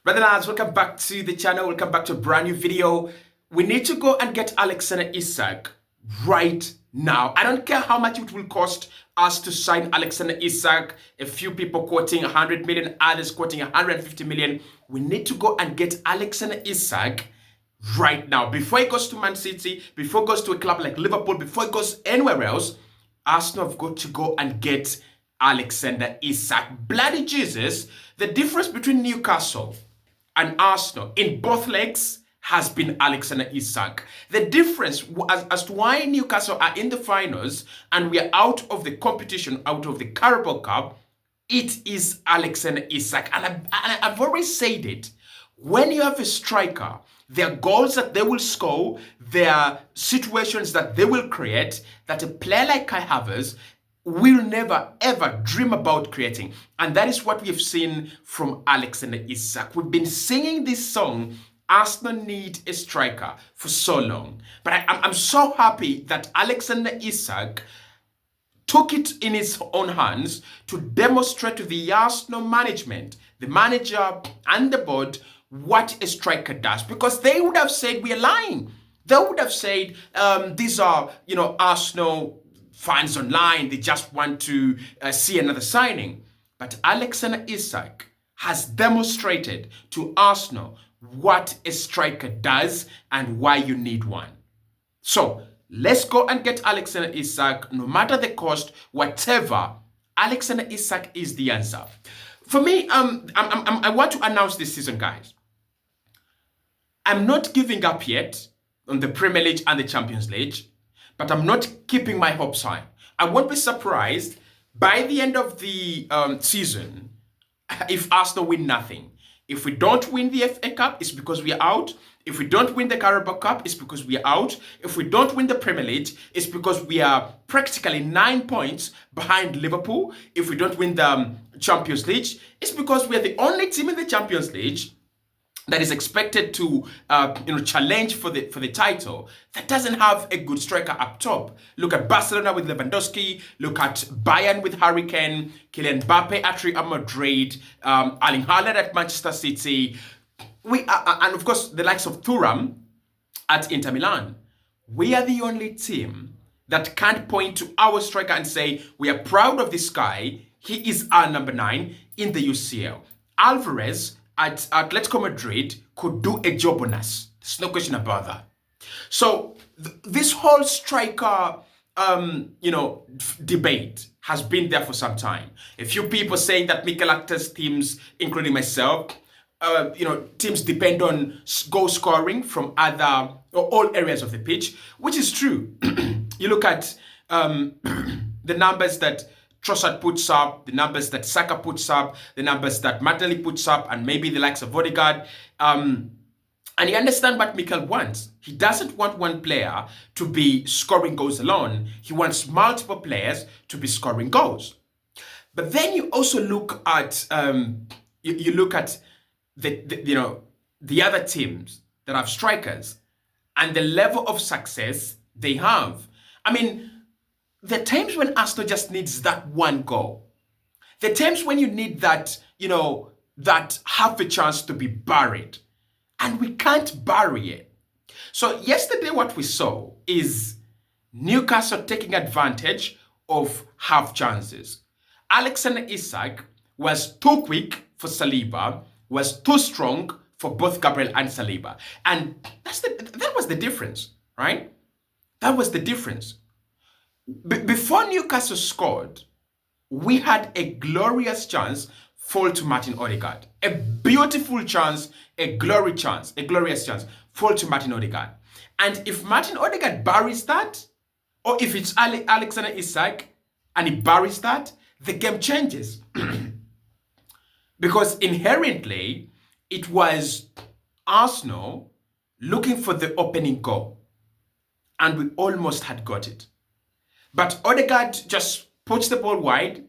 Brother lads, welcome back to the channel. Welcome back to a brand new video. We need to go and get Alexander Isak right now. I don't care how much it will cost us to sign Alexander Isak. A few people quoting 100 million, others quoting 150 million. We need to go and get Alexander Isak right now. Before he goes to Man City, before he goes to a club like Liverpool, before he goes anywhere else, Arsenal have got to go and get Alexander Isak. Bloody Jesus, the difference between Newcastle and Arsenal in both legs has been Alexander Isak. The difference as to why Newcastle are in the finals and we are out of the competition, out of the Carabao Cup, it is Alexander Isak. And I've always said it. When you have a striker, there are goals that they will score, there are situations that they will create that a player like Kai Havertz will never ever dream about creating. And that is what we've seen from Alexander Isak. We've been singing this song, Arsenal need a striker, for so long. But I'm so happy that Alexander Isak took it in his own hands to demonstrate to the Arsenal management, the manager and the board, what a striker does. Because they would have said, we are lying. They would have said, these are, Arsenal fans online, they just want to see another signing. But Alexander Isak has demonstrated to Arsenal what a striker does and why you need one. So let's go and get Alexander Isak, no matter the cost, whatever. Alexander Isak is the answer. For me, I want to announce this season, guys. I'm not giving up yet on the Premier League and the Champions League, but I'm not keeping my hopes high. I won't be surprised by the end of the season if Arsenal win nothing. If we don't win the FA Cup, it's because we are out. If we don't win the Carabao Cup, it's because we are out. If we don't win the Premier League, it's because we are practically 9 points behind Liverpool. If we don't win the Champions League, it's because we are the only team in the Champions League that is expected to challenge for the title, that doesn't have a good striker up top. Look at Barcelona with Lewandowski, look at Bayern with Harry Kane, Kylian Mbappe at Real Madrid, Erling Haaland at Manchester City, and of course the likes of Thuram at Inter Milan. We are the only team that can't point to our striker and say, we are proud of this guy, he is our number 9 in the UCL. Alvarez at Atletico Madrid could do a job on us. There's no question about that. So this whole striker, debate has been there for some time. A few people saying that Mikel Arteta's teams, including myself, teams depend on goal scoring from other or all areas of the pitch, which is true. You look at the numbers that Trossard puts up, the numbers that Saka puts up, the numbers that Martinelli puts up, and maybe the likes of Odegaard. And you understand what Mikel wants. He doesn't want one player to be scoring goals alone. He wants multiple players to be scoring goals. But then you also look at you look at the other teams that have strikers and the level of success they have. I mean, the times when Arsenal just needs that one goal, the times when you need that, that half a chance to be buried, and we can't bury it. So yesterday what we saw is Newcastle taking advantage of half chances. Alexander Isak was too quick for Saliba, was too strong for both Gabriel and Saliba. And that was the difference, right? That was the difference. Before Newcastle scored, we had a glorious chance fall to Martin Odegaard. A beautiful chance, a glorious chance fall to Martin Odegaard. And if Martin Odegaard buries that, or if it's Alexander Isak and he buries that, the game changes. Because inherently, it was Arsenal looking for the opening goal. And we almost had got it. But Odegaard just puts the ball wide,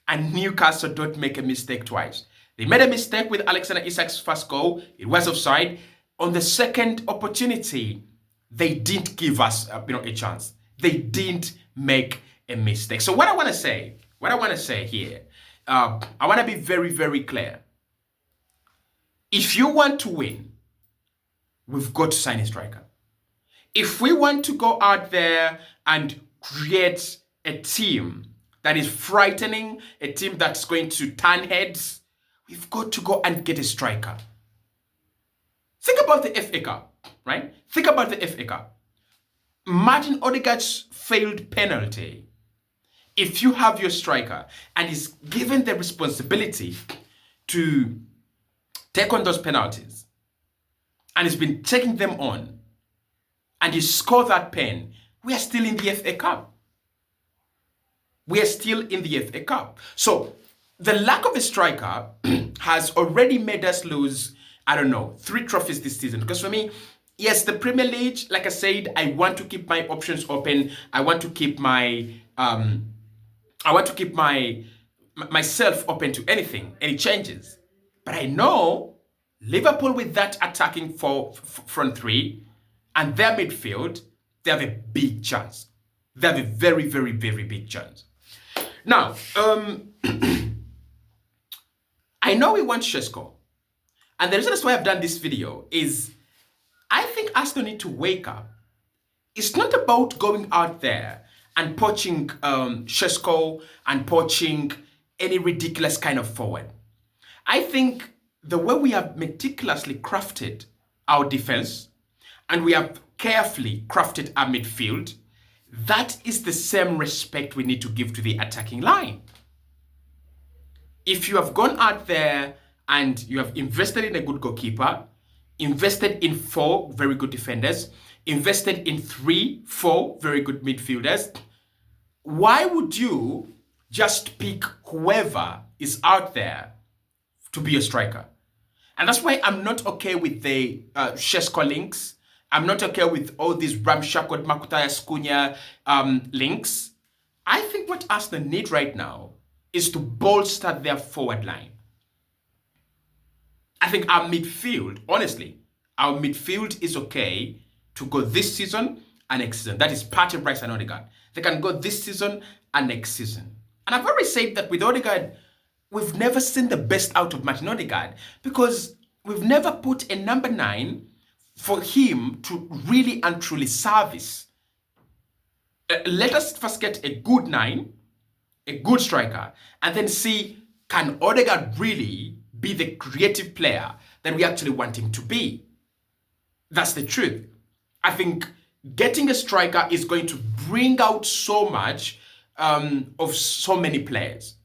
and Newcastle don't make a mistake twice. They made a mistake with Alexander Isak's first goal. It was offside. On the second opportunity, they didn't give us a chance. They didn't make a mistake. So what I want to say here, I want to be very, very clear. If you want to win, we've got to sign a striker. If we want to go out there and create a team that is frightening, a team that's going to turn heads, we've got to go and get a striker. Think about the FA Cup, right? Think about the FA Cup. Martin Odegaard's failed penalty. If you have your striker and is given the responsibility to take on those penalties and has been taking them on, and you score that pen, we are still in the FA Cup. We are still in the FA Cup. So the lack of a striker has already made us lose, 3 trophies this season. Because for me, yes, the Premier League, like I said, I want to keep my options open. I want to keep myself open to anything, any changes. But I know Liverpool with that attacking front three and their midfield, they have a big chance. They have a very, very, very big chance. Now, I know we want Šeško. And the reason that's why I've done this video is I think Arsenal need to wake up. It's not about going out there and poaching Šeško and poaching any ridiculous kind of forward. I think the way we have meticulously crafted our defense and we have carefully crafted our midfield, that is the same respect we need to give to the attacking line. If you have gone out there and you have invested in a good goalkeeper, invested in 4 very good defenders, invested in 3-4 very good midfielders, why would you just pick whoever is out there to be a striker? And that's why I'm not okay with the Šeško links. I'm not okay with all these ramshackle Makutaya Skunya links. I think what Arsenal need right now is to bolster their forward line. I think our midfield, honestly, our midfield is okay to go this season and next season. That is Partey, Bryce, and Odegaard. They can go this season and next season. And I've already said that with Odegaard, we've never seen the best out of Martin Odegaard because we've never put a number 9 for him to really and truly service. Let us first get a good 9, a good striker, and then see, can Odegaard really be the creative player that we actually want him to be? That's the truth. I think getting a striker is going to bring out so much of so many players.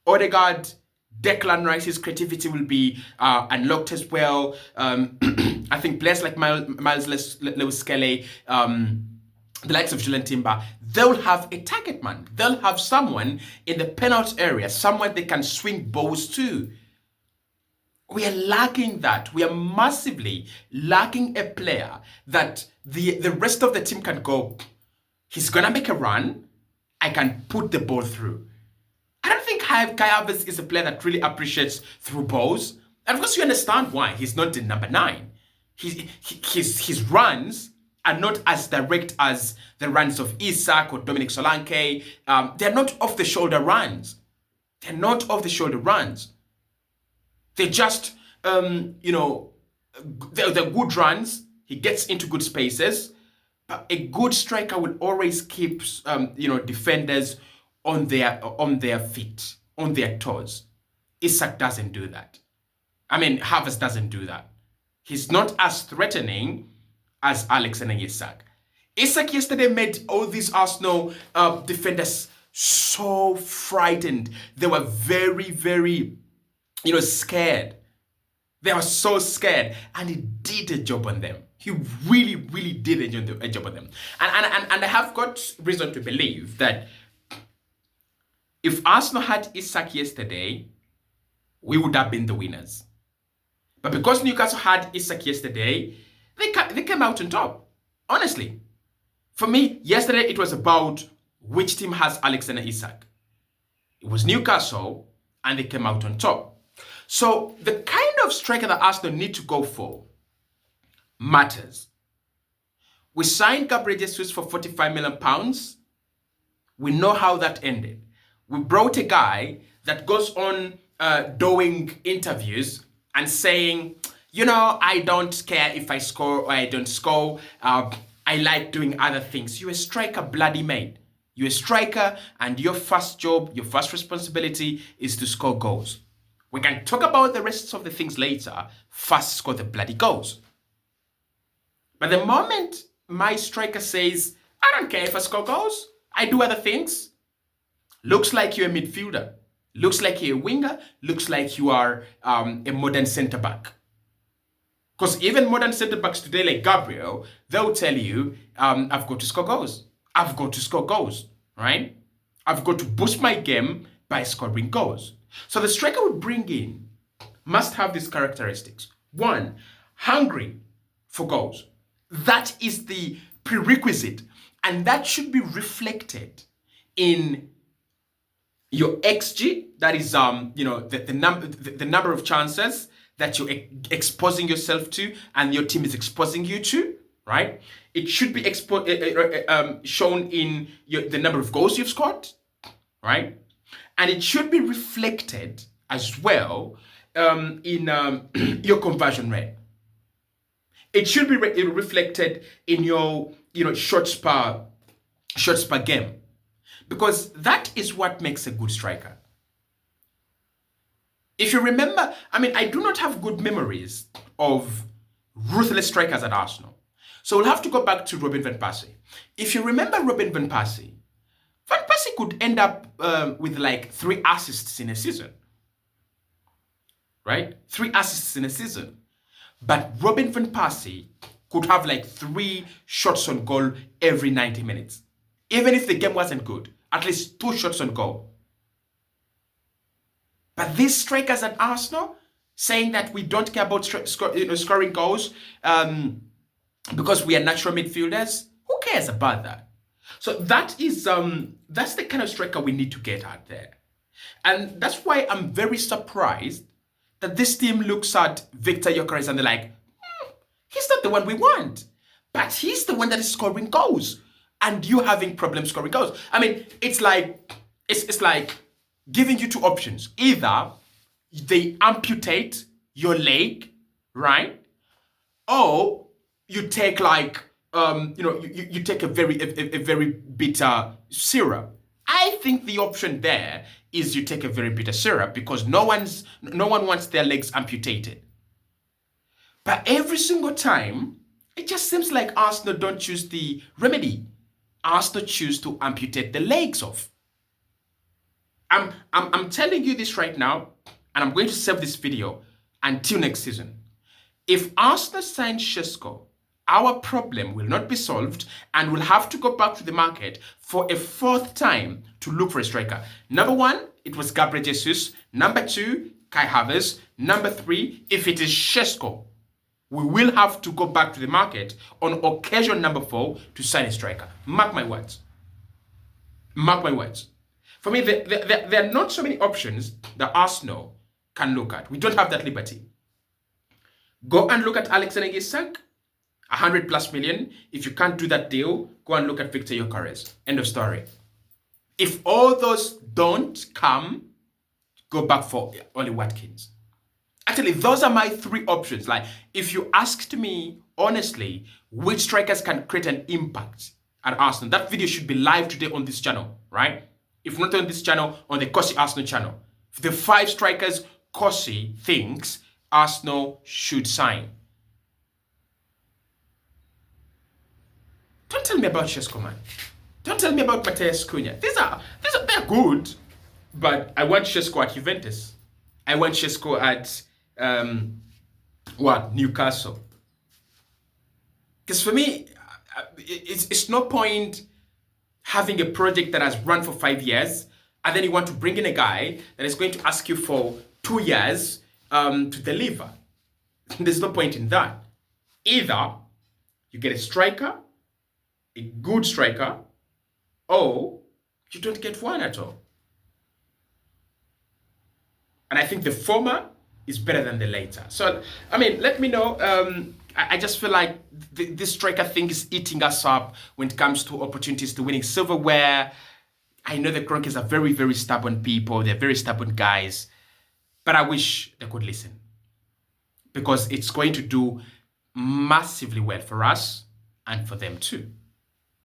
Odegaard, Declan Rice's creativity will be unlocked as well. I think players like Miles Lewis-Skelly, the likes of Julian Timber, they'll have a target man. They'll have someone in the penalty area, someone they can swing balls to. We are lacking that. We are massively lacking a player that the rest of the team can go, he's going to make a run, I can put the ball through. I don't think Kai Havertz is a player that really appreciates through balls. And of course you understand why. He's not the number 9. His runs are not as direct as the runs of Isak or Dominic Solanke. They're not off-the-shoulder runs. They're not off-the-shoulder runs. They're just, they're good runs. He gets into good spaces. But a good striker will always keep, defenders on their feet, on their toes. Isak doesn't do that. Havertz doesn't do that. He's not as threatening as Alexander Isak. Isak yesterday made all these Arsenal defenders so frightened. They were very, very, scared. They were so scared. And he did a job on them. He really, really did a job on them. And I have got reason to believe that if Arsenal had Isak yesterday, we would have been the winners. But because Newcastle had Isak yesterday, they came out on top. Honestly. For me, yesterday it was about which team has Alexander Isak. It was Newcastle, and they came out on top. So the kind of striker that Arsenal need to go for matters. We signed Gabriel Jesus for £45 million. We know how that ended. We brought a guy that goes on doing interviews and saying, I don't care if I score or I don't score. I like doing other things. You're a striker, bloody mate. You're a striker, and your first job, your first responsibility is to score goals. We can talk about the rest of the things later. First, score the bloody goals. But the moment my striker says, I don't care if I score goals, I do other things, looks like you're a midfielder, looks like you're a winger, looks like you are a modern centre back. Because even modern centre backs today, like Gabriel, they'll tell you, I've got to score goals. I've got to score goals, right? I've got to boost my game by scoring goals. So the striker we bring in must have these characteristics. One, hungry for goals. That is the prerequisite, and that should be reflected in your XG. That is, the number of chances that you're exposing yourself to and your team is exposing you to, right? It should be shown in the number of goals you've scored, right? And it should be reflected as well in your conversion rate. It should be reflected in your shots per game, because that is what makes a good striker. If you remember, I do not have good memories of ruthless strikers at Arsenal. So we'll have to go back to Robin van Persie. If you remember Robin van Persie could end up with like 3 assists in a season. Right? 3 assists in a season. But Robin van Persie could have like 3 shots on goal every 90 minutes. Even if the game wasn't good, at least 2 shots on goal. But these strikers at Arsenal saying that we don't care about scoring goals because we are natural midfielders, who cares about that? So that is that's the kind of striker we need to get out there. And that's why I'm very surprised that this team looks at Victor Gyökeres and they're like, he's not the one we want, but he's the one that is scoring goals. And you having problems scoring goals. It's like giving you 2 options. Either they amputate your leg, right? Or you take you take a very bitter syrup. I think the option there is you take a very bitter syrup, because no one wants their legs amputated. But every single time, it just seems like Arsenal don't choose the remedy. Arsenal choose to amputate the legs off. I'm telling you this right now, and I'm going to save this video until next season. If Arsenal signs Šeško, our problem will not be solved, and we'll have to go back to the market for a 4th time to look for a striker. Number 1, it was Gabriel Jesus. Number 2, Kai Havertz. Number 3, if it is Šeško, we will have to go back to the market on occasion number 4 to sign a striker. Mark my words. Mark my words. For me, there are not so many options that Arsenal can look at. We don't have that liberty. Go and look at Alexander Isak, 100+ million. If you can't do that deal, go and look at Victor Gyökeres. End of story. If all those don't come, go back for Oli Watkins. Actually, those are my 3 options. Like, if you asked me honestly, which strikers can create an impact at Arsenal, that video should be live today on this channel, right? If not on this channel, on the Kosi Arsenal channel. The 5 strikers Kosi thinks Arsenal should sign. Don't tell me about Šeško, man. Don't tell me about Mateus Cunha. They're good, but I want Šeško at Juventus. I want Šeško at Newcastle. Because for me, it's no point having a project that has run for 5 years, and then you want to bring in a guy that is going to ask you for 2 years to deliver. There's no point in that. Either you get a striker, a good striker, or you don't get one at all. And I think the former is better than the later. So, let me know. I just feel like this striker thing is eating us up when it comes to opportunities to winning silverware. I know the Kroenkes are very, very stubborn people. They're very stubborn guys. But I wish they could listen. because it's going to do massively well for us and for them too.